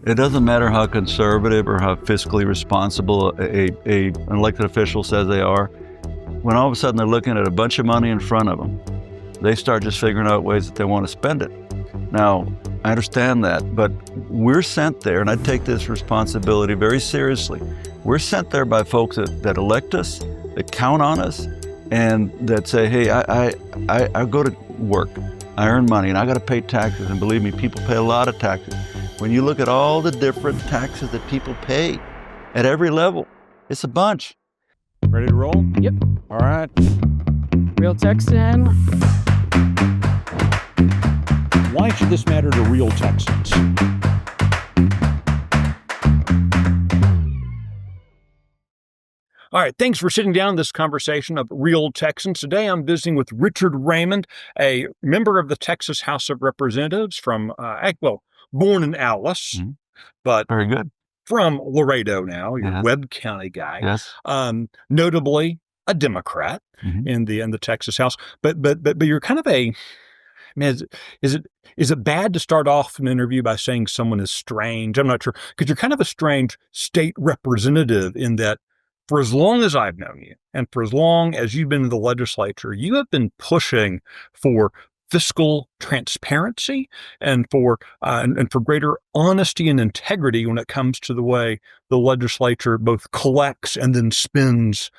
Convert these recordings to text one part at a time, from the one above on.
It doesn't matter how conservative or how fiscally responsible an elected official says they are. When all of a sudden they're looking at a bunch of money in front of them, they start just figuring out ways that they want to spend it. Now, I understand that, but we're sent there, and I take this responsibility very seriously. We're sent there by folks that elect us, that count on us, and that say, hey, I go to work, I earn money, and I got to pay taxes. And believe me, people pay a lot of taxes. When you look at all the different taxes that people pay at every level, it's a bunch. Ready to roll? Yep. All right. Real Texan. Why should this matter to real Texans? All right, thanks for sitting down this conversation of Real Texans. Today I'm visiting with Richard Raymond, a member of the Texas House of Representatives from, born in Alice, but Very good. from Laredo now. You're Yeah. a Webb County guy. Yes. Notably a Democrat in the Texas House, but you're kind of a. I mean, is it bad to start off an interview by saying someone is strange? I'm not sure, because you're kind of a strange state representative in that for as long as I've known you and for as long as you've been in the legislature, you have been pushing for fiscal transparency and for greater honesty and integrity when it comes to the way the legislature both collects and then spends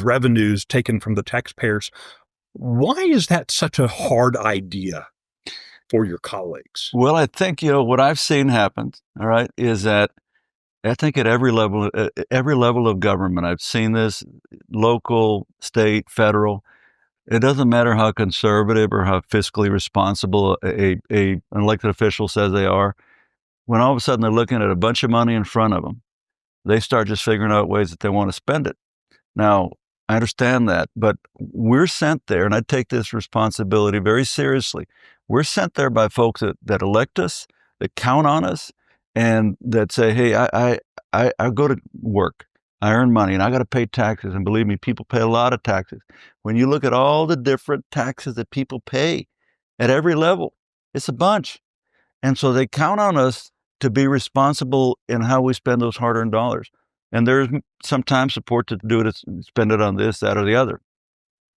revenues taken from the taxpayers. Why is that such a hard idea for your colleagues? Well, I think, what I've seen happen, all right, is that I think at every level of government, I've seen this, local, state, federal. It doesn't matter how conservative or how fiscally responsible an elected official says they are. When all of a sudden they're looking at a bunch of money in front of them, they start just figuring out ways that they want to spend it. Now, I understand that, but we're sent there, and I take this responsibility very seriously. We're sent there by folks that elect us, that count on us, and that say, hey, I go to work, I earn money, and I got to pay taxes. And believe me, people pay a lot of taxes. When you look at all the different taxes that people pay at every level, it's a bunch. And so they count on us to be responsible in how we spend those hard-earned dollars. And there's sometimes support to do it, spend it on this, that, or the other.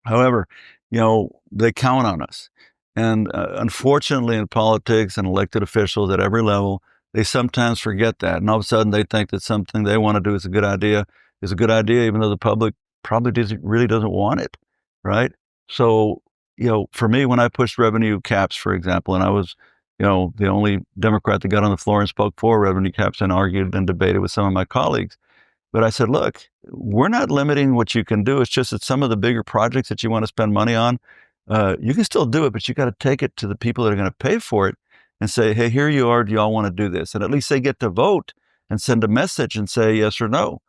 However, they count on us. And unfortunately in politics and elected officials at every level, they sometimes forget that. And all of a sudden they think that something they want to do is a good idea, even though the public probably really doesn't want it, right? So, for me, when I pushed revenue caps, for example, and I was, the only Democrat that got on the floor and spoke for revenue caps and argued and debated with some of my colleagues. But I said, look, we're not limiting what you can do. It's just that some of the bigger projects that you want to spend money on, you can still do it, but you got to take it to the people that are going to pay for it and say, hey, here you are. Do y'all want to do this? And at least they get to vote and send a message and say yes or no.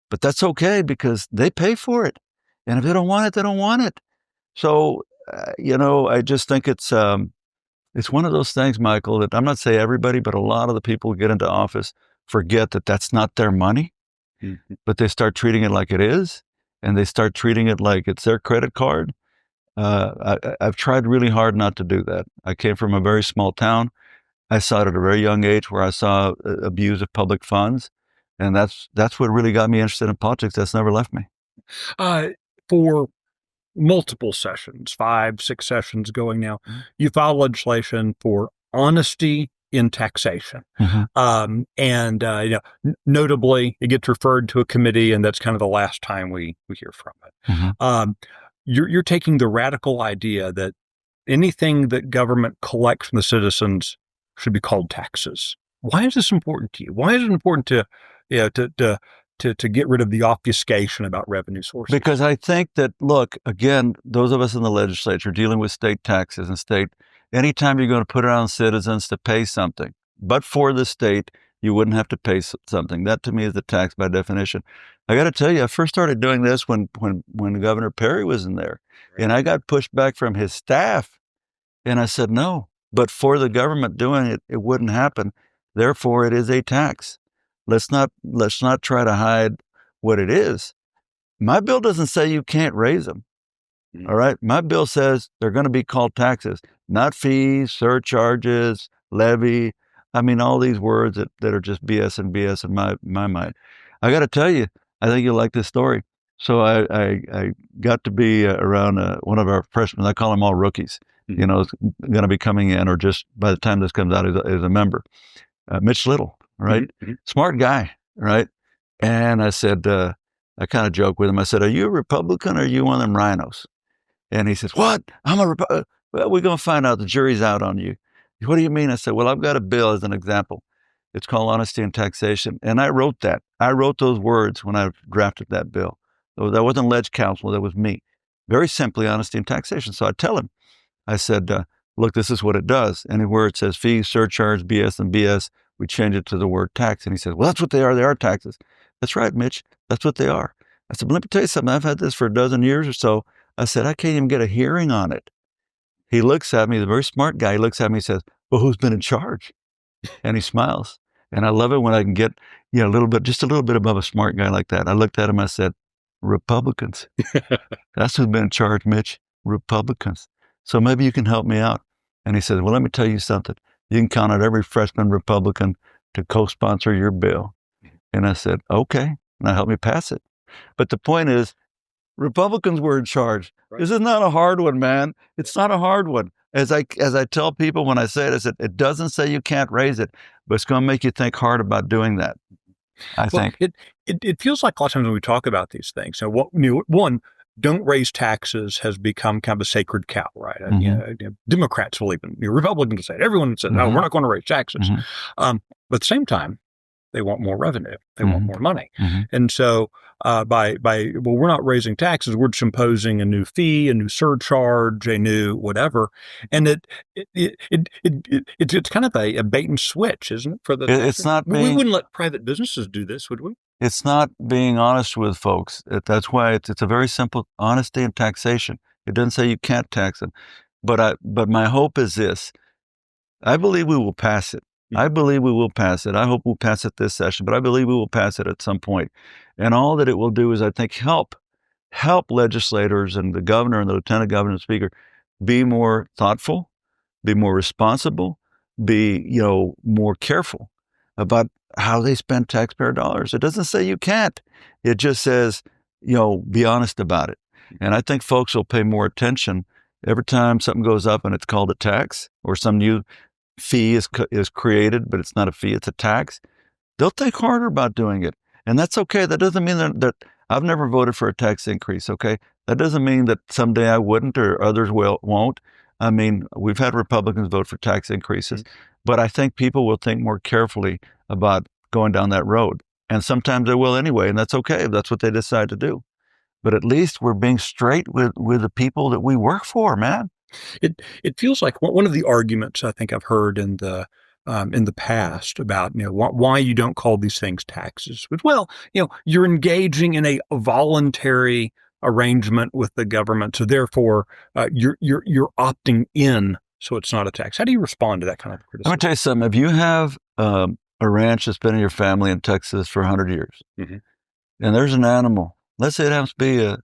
But that's okay because they pay for it. And if they don't want it, they don't want it. So, I just think it's one of those things, Michael, that I'm not saying everybody, but a lot of the people who get into office forget that that's not their money. But they start treating it like it is, and they start treating it like it's their credit card. I've tried really hard not to do that. I came from a very small town. I saw it at a very young age where I saw abuse of public funds, and that's what really got me interested in politics. That's never left me. For multiple sessions, 5-6 sessions going now, you filed legislation for honesty in taxation. Notably, it gets referred to a committee, and that's kind of the last time we hear from it. You're taking the radical idea that anything that government collects from the citizens should be called taxes. Why is this important to you? Why is it important to get rid of the obfuscation about revenue sources? Because I think that, look, again, those of us in the legislature dealing with state taxes and anytime you're going to put it on citizens to pay something, but for the state, you wouldn't have to pay something. That to me is a tax by definition. I got to tell you, I first started doing this when Governor Perry was in there, and I got pushed back from his staff, and I said no. But for the government doing it, it wouldn't happen. Therefore, it is a tax. Let's not try to hide what it is. My bill doesn't say you can't raise them. All right. My bill says they're going to be called taxes, not fees, surcharges, levy, I mean, all these words that are just BS and BS in my mind. I got to tell you, I think you'll like this story. So I got to be around one of our freshmen. I call them all rookies. You know, going to be coming in, or just by the time this comes out, as a member. Mitch Little, right? Smart guy, right? And I said, I kind of joked with him. I said, "Are you a Republican or are you one of them rhinos?" And he says, "What? I'm a Republican." "Well, we're going to find out. The jury's out on you." "What do you mean?" I said, "Well, I've got a bill as an example. It's called Honesty and Taxation." And I wrote that. I wrote those words when I drafted that bill. So that wasn't ledge counsel. That was me. Very simply, honesty and taxation. So I tell him, I said, "Look, this is what it does. Anywhere it says fees, surcharge, BS, and BS, we change it to the word tax." And he said, "Well, that's what they are. They are taxes." "That's right, Mitch. That's what they are." I said, "But let me tell you something. I've had this for a dozen years or so." I said, "I can't even get a hearing on it." He looks at me, he's a very smart guy. He looks at me and says, "Well, who's been in charge?" And he smiles. And I love it when I can get, just a little bit above a smart guy like that. I looked at him, I said, "Republicans." "That's who's been in charge, Mitch. Republicans. So maybe you can help me out." And he said, "Well, let me tell you something. You can count on every freshman Republican to co-sponsor your bill." And I said, "Okay." And I helped me pass it. But the point is, Republicans were in charge. Right. This is not a hard one, man. It's not a hard one. As I tell people when I say it, I said, it doesn't say you can't raise it, but it's going to make you think hard about doing that. I think it feels like a lot of times when we talk about these things. So one, don't raise taxes has become kind of a sacred cow, right? Democrats will even, Republicans will say it. Everyone says, "No, we're not going to raise taxes." But at the same time, they want more revenue. They want more money. And so we're not raising taxes. We're just imposing a new fee, a new surcharge, a new whatever. And it's kind of a bait and switch, isn't it? It's not we wouldn't let private businesses do this, would we? It's not being honest with folks. That's why it's a very simple honesty and taxation. It doesn't say you can't tax them. But my hope is this. I believe we will pass it. I believe we will pass it. I hope we'll pass it this session, but I believe we will pass it at some point. And all that it will do is, I think, help legislators and the governor and the lieutenant governor and speaker be more thoughtful, be more responsible, be, more careful about how they spend taxpayer dollars. It doesn't say you can't. It just says, be honest about it. And I think folks will pay more attention every time something goes up and it's called a tax, or some new fee is created, but it's not a fee, it's a tax. They'll think harder about doing it. And that's okay. That doesn't mean that I've never voted for a tax increase, okay? That doesn't mean that someday I wouldn't or others won't. I mean, we've had Republicans vote for tax increases, but I think people will think more carefully about going down that road. And sometimes they will anyway, and that's okay if that's what they decide to do. But at least we're being straight with the people that we work for, man. It feels like one of the arguments I think I've heard in the past about why you don't call these things taxes. But you're engaging in a voluntary arrangement with the government, so therefore you're opting in, so it's not a tax. How do you respond to that kind of criticism? Let me tell you something. If you have a ranch that's been in your family in Texas for 100 years, and there's an animal, let's say it happens to be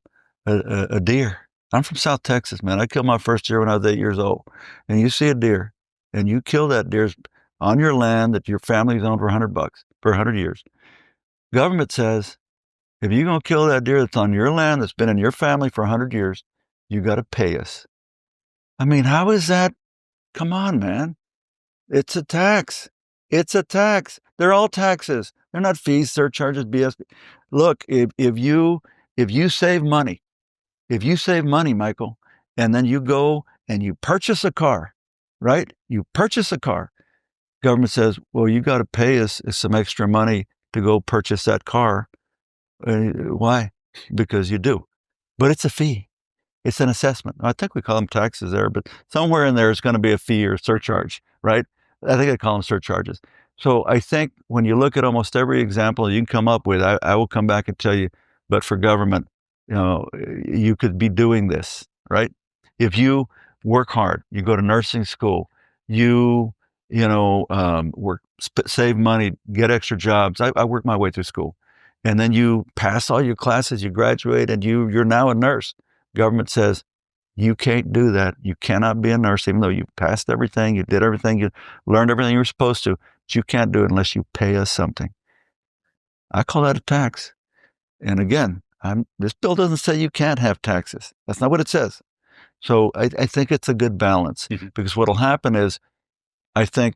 a deer. I'm from South Texas, man. I killed my first deer when I was 8 years old. And you see a deer, and you kill that deer on your land that your family's owned for $100 for 100 years. Government says, if you're going to kill that deer that's on your land that's been in your family for 100 years, you got to pay us. I mean, how is that? Come on, man. It's a tax. It's a tax. They're all taxes. They're not fees, surcharges, BS. Look, if you save money, Michael, and then you go and you purchase a car, right? You purchase a car. Government says, well, you got to pay us some extra money to go purchase that car. Why? Because you do. But it's a fee. It's an assessment. I think we call them taxes there, but somewhere in there is going to be a fee or surcharge, right? I think I call them surcharges. So I think when you look at almost every example you can come up with, I will come back and tell you, but for government, you could be doing this, right? If you work hard, you go to nursing school, save money, get extra jobs. I worked my way through school. And then you pass all your classes, you graduate, and you're now a nurse. Government says, You can't do that. You cannot be a nurse, even though you passed everything, you did everything, you learned everything you were supposed to, but you can't do it unless you pay us something. I call that a tax. And again, this bill doesn't say you can't have taxes. That's not what it says. So I think it's a good balance, because what'll happen is, I think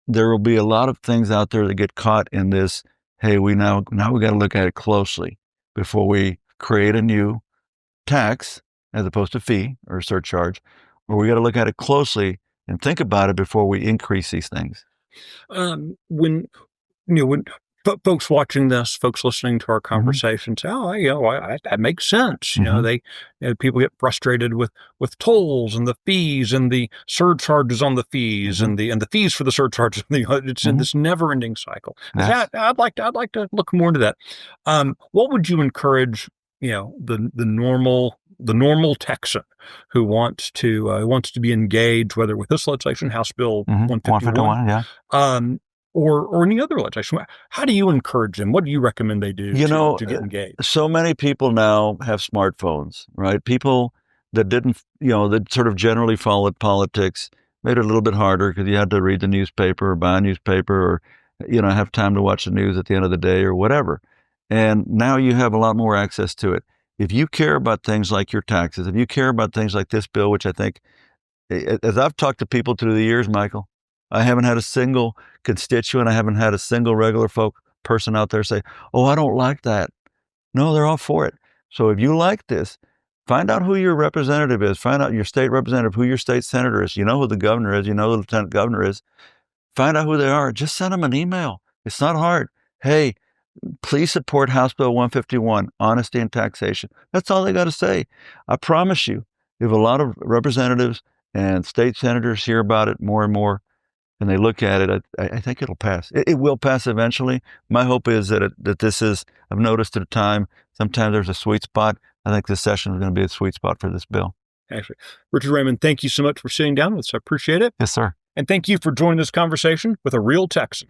there will be a lot of things out there that get caught in this, hey, we got to look at it closely before we create a new tax as opposed to fee or surcharge, or we got to look at it closely and think about it before we increase these things. When folks watching this, folks listening to our conversation say, "Oh, that makes sense." People get frustrated with tolls and the fees and the surcharges on the fees and the fees for the surcharges. It's in this never-ending cycle. Yes. I'd like to look more into that. What would you encourage? The normal Texan who wants to be engaged, whether with this legislation, House Bill 151, yeah. Or any other legislation. How do you encourage them? What do you recommend they do to get engaged? So many people now have smartphones, right? People that didn't, that sort of generally followed politics, made it a little bit harder because you had to read the newspaper or buy a newspaper or, have time to watch the news at the end of the day or whatever. And now you have a lot more access to it. If you care about things like your taxes, if you care about things like this bill, which I think, as I've talked to people through the years, Michael, I haven't had a single constituent, I haven't had a single regular person out there say, oh, I don't like that. No, they're all for it. So if you like this, find out who your representative is. Find out your state representative, who your state senator is. You know who the governor is. You know who the lieutenant governor is. Find out who they are. Just send them an email. It's not hard. Hey, please support House Bill 151, honesty and taxation. That's all they got to say. I promise you, if a lot of representatives and state senators hear about it more and more, and they look at it, I think it'll pass. It will pass eventually. My hope is that this is, I've noticed at a time, sometimes there's a sweet spot. I think this session is going to be a sweet spot for this bill. Actually, Richard Raymond, thank you so much for sitting down with us. I appreciate it. Yes, sir. And thank you for joining this conversation with A Real Texan.